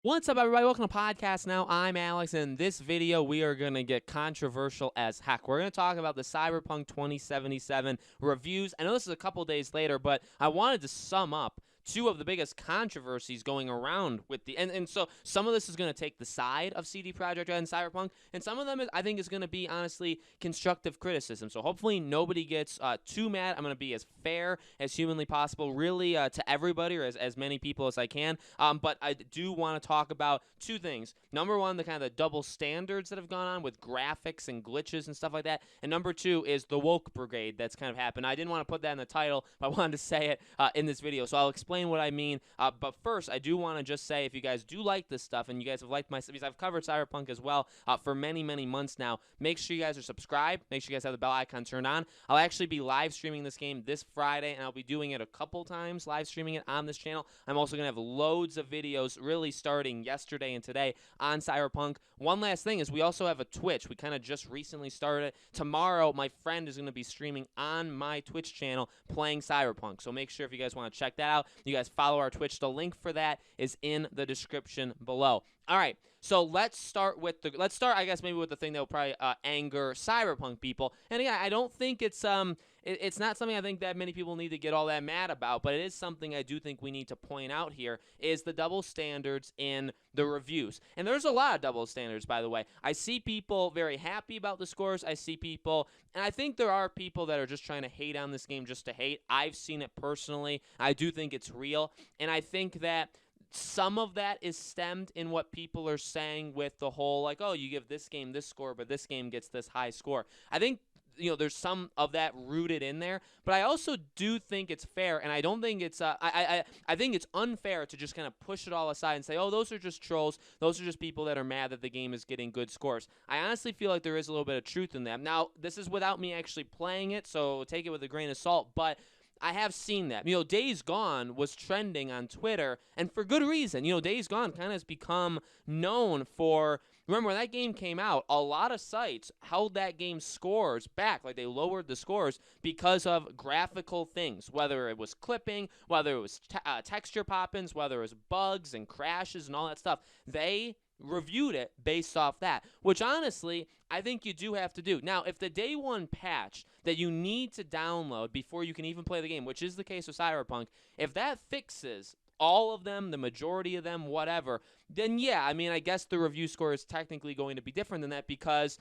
What's up, everybody? Welcome to Podcast Now. I'm Alex, and in this video, we are going to get controversial as heck. We're going to talk about the Cyberpunk 2077 reviews. I know this is a couple days later, but I wanted to sum up two of the biggest controversies going around with the and so some of this is going to take the side of CD Projekt Red and Cyberpunk, and some of them I think is going to be honestly constructive criticism. So hopefully nobody gets too mad. I'm going to be as fair as humanly possible, really, to everybody, or as many people as I can. But I do want to talk about two things. Number one, the kind of the double standards that have gone on with graphics and glitches and stuff like that. And number two is the woke brigade that's kind of happened. I didn't want to put that in the title, but I wanted to say it in this video. So I'll explain what I mean. But first, I do want to just say, if you guys do like this stuff and you guys have liked my because I've covered Cyberpunk as well for many, many months now, make sure you guys are subscribed. Make sure you guys have the bell icon turned on. I'll actually be live streaming this game this Friday, and I'll be doing it a couple times, live streaming it on this channel. I'm also going to have loads of videos really starting yesterday and today on Cyberpunk. One last thing is we also have a Twitch. We kind of just recently started. Tomorrow, my friend is going to be streaming on my Twitch channel playing Cyberpunk. So make sure if you guys want to check that out, you guys follow our Twitch. The link for that is in the description below. All right, so let's start, I guess, maybe with the thing that will probably anger Cyberpunk people. And again, I don't think it's not something I think that many people need to get all that mad about, but it is something I do think we need to point out here, is the double standards in the reviews. And there's a lot of double standards, by the way. I see people very happy about the scores. I see people, and I think there are people that are just trying to hate on this game just to hate. I've seen it personally. I do think it's real, and I think that some of that is stemmed in what people are saying with the whole, like, oh, you give this game this score, but this game gets this high score. I think, there's some of that rooted in there, but I also do think it's fair, and I don't think it's, I think it's unfair to just kind of push it all aside and say, oh, those are just trolls, those are just people that are mad that the game is getting good scores. I honestly feel like there is a little bit of truth in that. Now, this is without me actually playing it, so take it with a grain of salt, but I have seen that. Days Gone was trending on Twitter, and for good reason. Days Gone kind of has become known for, remember when that game came out, a lot of sites held that game's scores back, like they lowered the scores because of graphical things, whether it was clipping, whether it was texture pop-ins, whether it was bugs and crashes and all that stuff. They reviewed it based off that, which honestly I think you do have to do. Now, if the day one patch that you need to download before you can even play the game, which is the case with Cyberpunk, if that fixes all of them, the majority of them, whatever, then yeah, I guess the review score is technically going to be different than that, because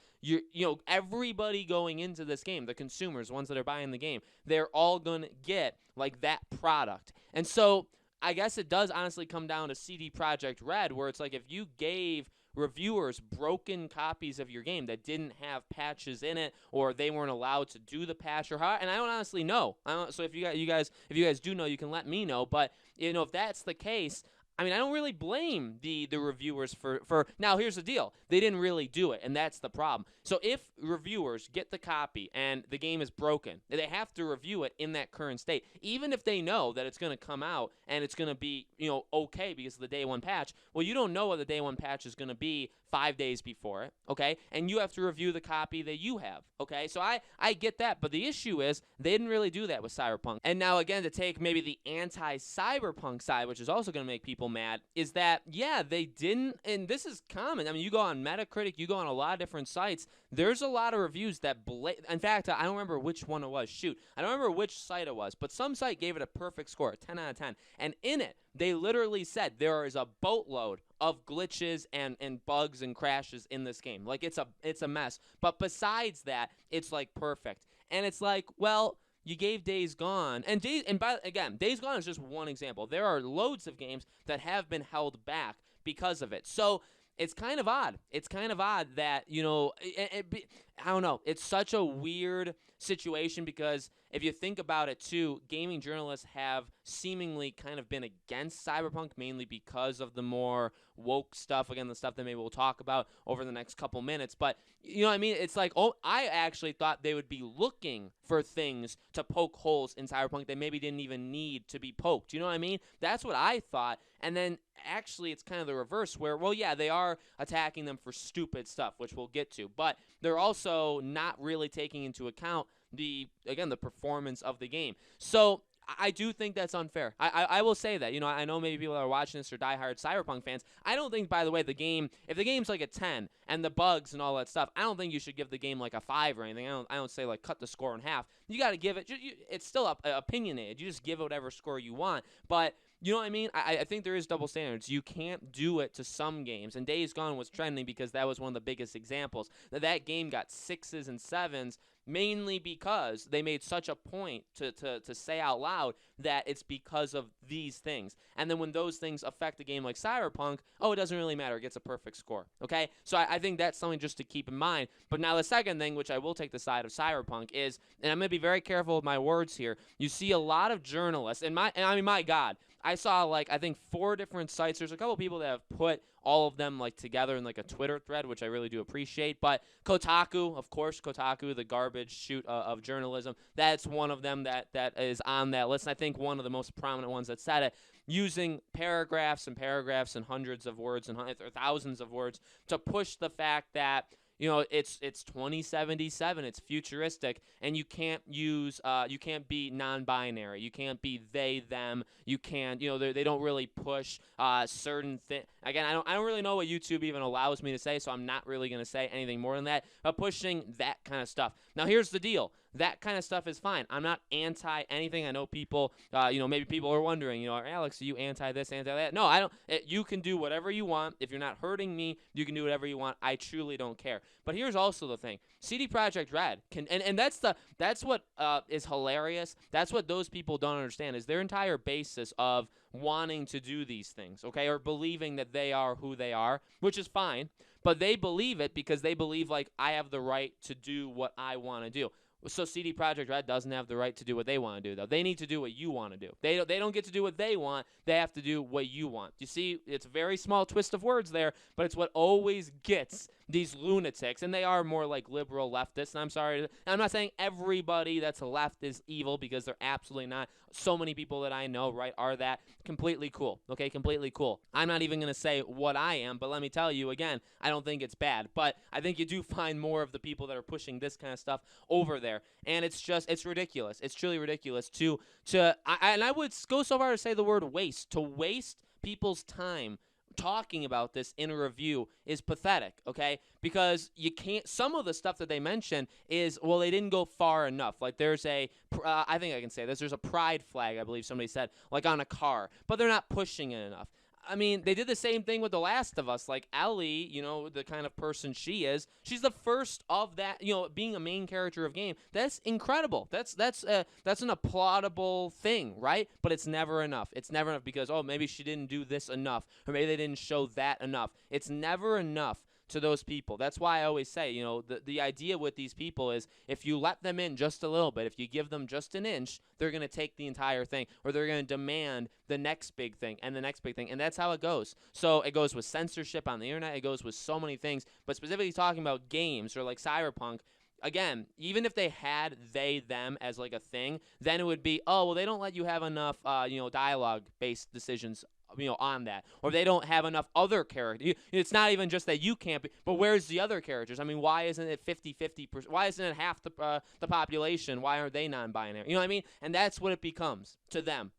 everybody going into this game, the consumers, ones that are buying the game, they're all going to get like that product. And so I guess it does honestly come down to CD Projekt Red, where it's like, if you gave reviewers broken copies of your game that didn't have patches in it, or they weren't allowed to do the patch, or how, and I don't honestly know. So if you guys do know, you can let me know. But if that's the case, I don't really blame the reviewers for now. Here's the deal: they didn't really do it, and that's the problem. So if reviewers get the copy and the game is broken, they have to review it in that current state, even if they know that it's going to come out and it's going to be okay because of the day one patch. Well, you don't know what the day one patch is going to be 5 days before it, okay? And you have to review the copy that you have, okay? So I get that, but the issue is they didn't really do that with Cyberpunk. And now again, to take maybe the anti-Cyberpunk side, which is also going to make people mad, is that, yeah, they didn't, and this is common. You go on Metacritic, you go on a lot of different sites, there's a lot of reviews that, in fact, I don't remember which one it was. Shoot, I don't remember which site it was, but some site gave it a perfect score, 10 out of 10. And in it, they literally said there is a boatload of glitches and bugs and crashes in this game. Like, it's a mess. But besides that, it's like perfect. And it's like, well, you gave Days Gone, and Days Gone is just one example. There are loads of games that have been held back because of it. So it's kind of odd. It's kind of odd that, I don't know. It's such a weird situation, because if you think about it too, gaming journalists have seemingly kind of been against Cyberpunk, mainly because of the more woke stuff. Again, the stuff that maybe we'll talk about over the next couple minutes. But, it's like, oh, I actually thought they would be looking for things to poke holes in Cyberpunk that maybe didn't even need to be poked. You know what I mean? That's what I thought. And then actually it's kind of the reverse, where, well, yeah, they are attacking them for stupid stuff, which we'll get to, but they're also not really taking into account the performance of the game. So I do think that's unfair. I will say that. I know maybe people that are watching this are diehard Cyberpunk fans. I don't think, by the way, if the game's like a 10 and the bugs and all that stuff, I don't think you should give the game like a 5 or anything. I don't say like cut the score in half. You got to give it. It's still opinionated. You just give it whatever score you want. But you know what I mean? I think there is double standards. You can't do it to some games. And Days Gone was trending because that was one of the biggest examples. That game got 6s and 7s mainly because they made such a point to say out loud that it's because of these things. And then when those things affect a game like Cyberpunk, it doesn't really matter. It gets a perfect score. Okay? So I think that's something just to keep in mind. But now the second thing, which I will take the side of Cyberpunk, is, and I'm going to be very careful with my words here, you see a lot of journalists, and I mean, my God, I saw I think 4 different sites. There's a couple people that have put all of them together in a Twitter thread, which I really do appreciate. But Kotaku, of course, the garbage chute of journalism, that's one of them that is on that list. And I think one of the most prominent ones that said it, using paragraphs and paragraphs and hundreds of words or thousands of words to push the fact that it's 2077, it's futuristic, and you can't be non-binary, you can't be they, them, you can't, they don't really push certain things. Again, I don't really know what YouTube even allows me to say, so I'm not really going to say anything more than that, but pushing that kind of stuff. Now, here's the deal. That kind of stuff is fine. I'm not anti anything. I know people, maybe people are wondering, Alex, are you anti this, anti that? No, I don't. You can do whatever you want. If you're not hurting me, you can do whatever you want. I truly don't care. But here's also the thing. CD Projekt Red and that's what is hilarious. That's what those people don't understand, is their entire basis of wanting to do these things, okay, or believing that they are who they are, which is fine. But they believe it because they believe I have the right to do what I want to do. So CD Projekt Red doesn't have the right to do what they want to do, though. They need to do what you want to do. They don't get to do what they want. They have to do what you want. You see, it's a very small twist of words there, but it's what always gets these lunatics, and they are more liberal leftists. And I'm not saying everybody that's left is evil, because they're absolutely not. So many people that I know, right, are that. Completely cool, okay, completely cool. I'm not even going to say what I am, but let me tell you, again, I don't think it's bad. But I think you do find more of the people that are pushing this kind of stuff over there, and it's ridiculous. It's truly ridiculous and I would go so far to say the word waste. To waste people's time talking about this in a review is pathetic, okay? Because you can't, some of the stuff that they mention is, well, they didn't go far enough. There's I think I can say this, there's a pride flag, I believe somebody said, on a car, but they're not pushing it enough. I mean, they did the same thing with The Last of Us. Ellie, the kind of person she is, she's the first of that, being a main character of game. That's incredible. That's an applaudable thing, right? But it's never enough. It's never enough because, maybe she didn't do this enough, or maybe they didn't show that enough. It's never enough to those people. That's why I always say, the idea with these people is, if you let them in just a little bit, if you give them just an inch, they're going to take the entire thing, or they're going to demand the next big thing and the next big thing, and that's how it goes. So it goes with censorship on the internet, it goes with so many things, but specifically talking about games or Cyberpunk, again, even if they had they, them as a thing, then it would be, they don't let you have enough, dialogue-based decisions on that, or they don't have enough other characters. It's not even just that you can't be, but where's the other characters? I mean, why isn't it 50-50%? Why isn't it half the population? Why aren't they non-binary? You know what I mean? And that's what it becomes to them,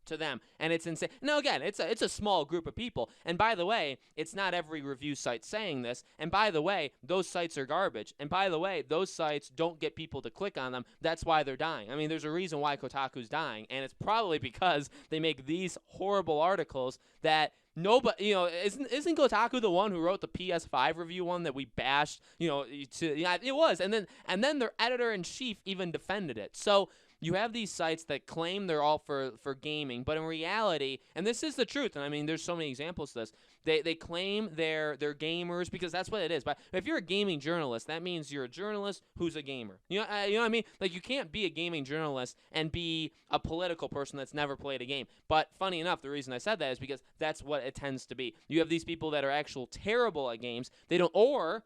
and it's insane. Now, again, it's a small group of people, and by the way, it's not every review site saying this, and by the way, those sites are garbage, and by the way, those sites don't get people to click on them. That's why they're dying. I mean, there's a reason why Kotaku's dying, and it's probably because they make these horrible articles that nobody, isn't Kotaku the one who wrote the PS5 review one that we bashed, it was, and then their editor-in-chief even defended it. So you have these sites that claim they're all for gaming, but in reality, and this is the truth, and I mean, there's so many examples of this, they claim they're gamers because that's what it is. But if you're a gaming journalist, that means you're a journalist who's a gamer. You know what I mean? You can't be a gaming journalist and be a political person that's never played a game. But funny enough, the reason I said that is because that's what it tends to be. You have these people that are actual terrible at games. They don't, or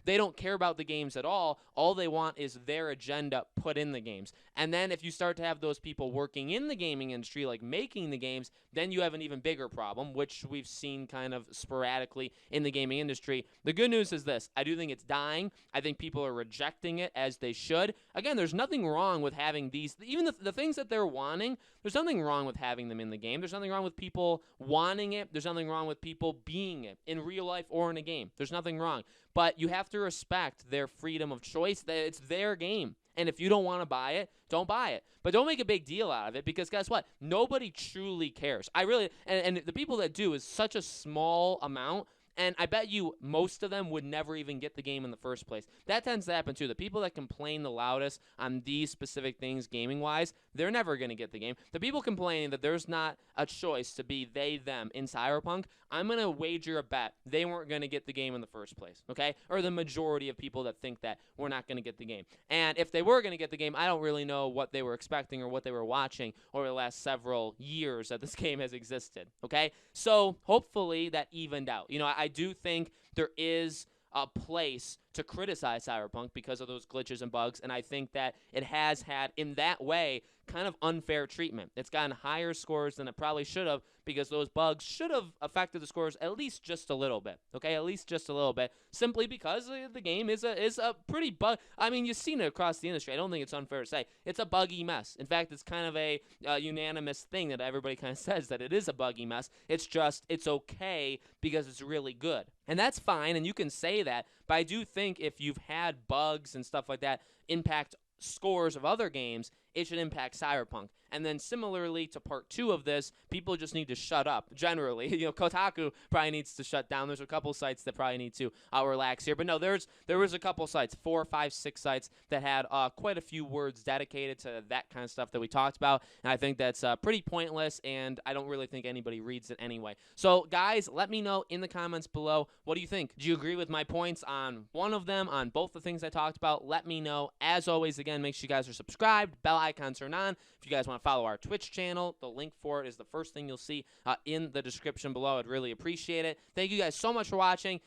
they don't care about the games at all. All they want is their agenda put in the games. And then if you start to have those people working in the gaming industry, making the games, then you have an even bigger problem, which we've seen kind of sporadically in the gaming industry. The good news is this. I do think it's dying. I think people are rejecting it as they should. Again, there's nothing wrong with having these, even the things that they're wanting, there's nothing wrong with having them in the game. There's nothing wrong with people wanting it. There's nothing wrong with people being it in real life or in a game. There's nothing wrong. But you have to respect their freedom of choice. That it's their game. And if you don't want to buy it, don't buy it. But don't make a big deal out of it, because guess what? Nobody truly cares. And the people that do is such a small amount. And I bet you most of them would never even get the game in the first place. That tends to happen too. The people that complain the loudest on these specific things gaming-wise, they're never going to get the game. The people complaining that there's not a choice to be they, them in Cyberpunk, I'm going to wager a bet they weren't going to get the game in the first place, okay? Or the majority of people that think that we're not going to get the game. And if they were going to get the game, I don't really know what they were expecting or what they were watching over the last several years that this game has existed, okay? So hopefully that evened out. You know, I do think there is a place to criticize Cyberpunk because of those glitches and bugs, and I think that it has had, in that way, kind of unfair treatment. It's gotten higher scores than it probably should have, because those bugs should have affected the scores at least just a little bit, okay? At least just a little bit, simply because the game is a pretty bug. I mean, you've seen it across the industry. I don't think it's unfair to say. It's a buggy mess. In fact, it's kind of a unanimous thing that everybody kind of says that it is a buggy mess. It's just, it's okay because it's really good. And that's fine, and you can say that, but I do think if you've had bugs and stuff like that impact scores of other games, it should impact Cyberpunk. And then similarly to part 2 of this, people just need to shut up, generally. You know, Kotaku probably needs to shut down. There's a couple sites that probably need to relax here. But no, there was a couple sites, 4, 5, 6 sites that had quite a few words dedicated to that kind of stuff that we talked about. And I think that's pretty pointless, and I don't really think anybody reads it anyway. So, guys, let me know in the comments below, what do you think? Do you agree with my points on one of them, on both the things I talked about? Let me know. As always, again, make sure you guys are subscribed, bell icon turned on. If you guys want to follow our Twitch channel, the link for it is the first thing you'll see in the description below. I'd really appreciate it. Thank you guys so much for watching.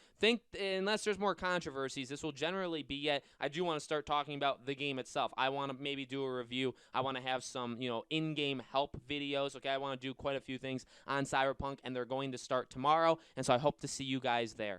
Unless there's more controversies, this will generally be it. I do want to start talking about the game itself. I want to maybe do a review. I want to have some, in-game help videos. Okay, I want to do quite a few things on Cyberpunk, and they're going to start tomorrow, and so I hope to see you guys there.